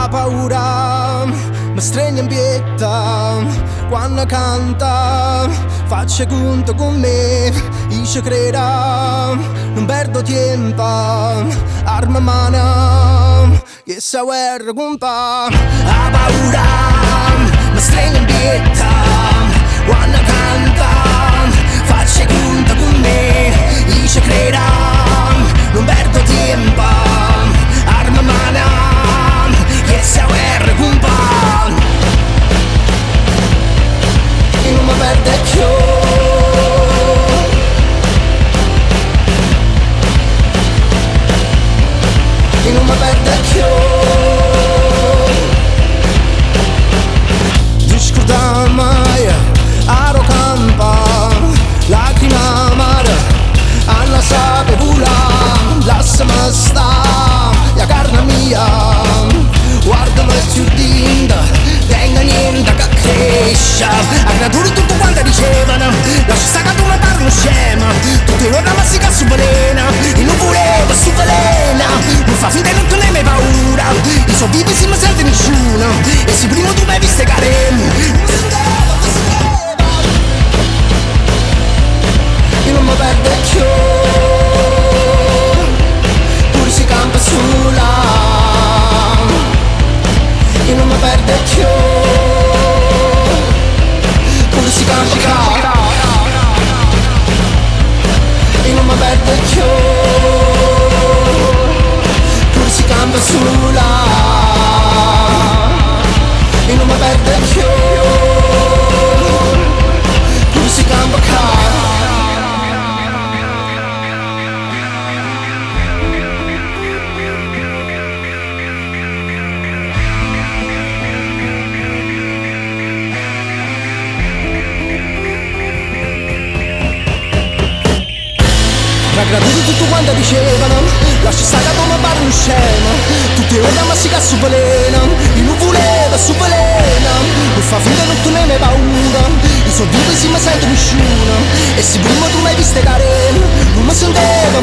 ha paura, mi stringe in pietta quando canta, faccia conto con me, io ci creda, non perdo tempo, arma mano, che sa guerra compa, ha paura, mi stringe in pietta quando canta, faccia conto con me, io ci creda, non perdo tempo, arma mano, che sa guerra compa. E non mi perde più, e non mi perde più. Discorda mai, aro campa, lacrima amara, Anna sape volar, lasciami sta, la carne mia, guardami più dinda, tenga niente che cresce, a creatura tutto quanto dicevano, lascia sta che tu mi parli scema, tutti ora ma si cazzo velena, e non volevo su velena, non fa finta che non te ne hai paura, io so vivo e si mi sente nessuno, e se prima tu mi hai visto caremi, e non mi perde più, pure si campa sulla, e non mi perde più, pure si campa, e non mi perde più, pure si campa sulla, e non mi perde più, pure si campa. Gratuito tutto quanto dicevano, lascia stare come pare un scemo, tutti ora ma si cazzo velena, io non volevo su velena, non fa finta non tu ne hai paura, io so vivo e si mi sento nessuno, e se prima tu mi hai visto carena, non mi senteva,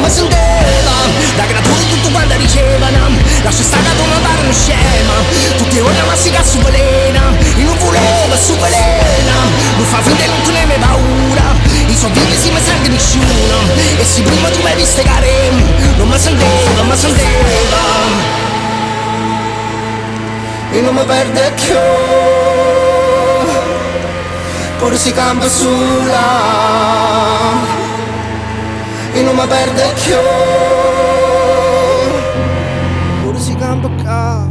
da gratuito tutto quanto dicevano, lascia stare come pare un scemo, tutti ora ma si cazzo velena, io non volevo su velena, non fa finta non tu ne hai paura, io so vivo e si mi sento nessuno, e se prima tu mi hai visto carem, non mi senteva, e non mi perde più, pure si campa sulla, e non mi perde più, pure si campa qua.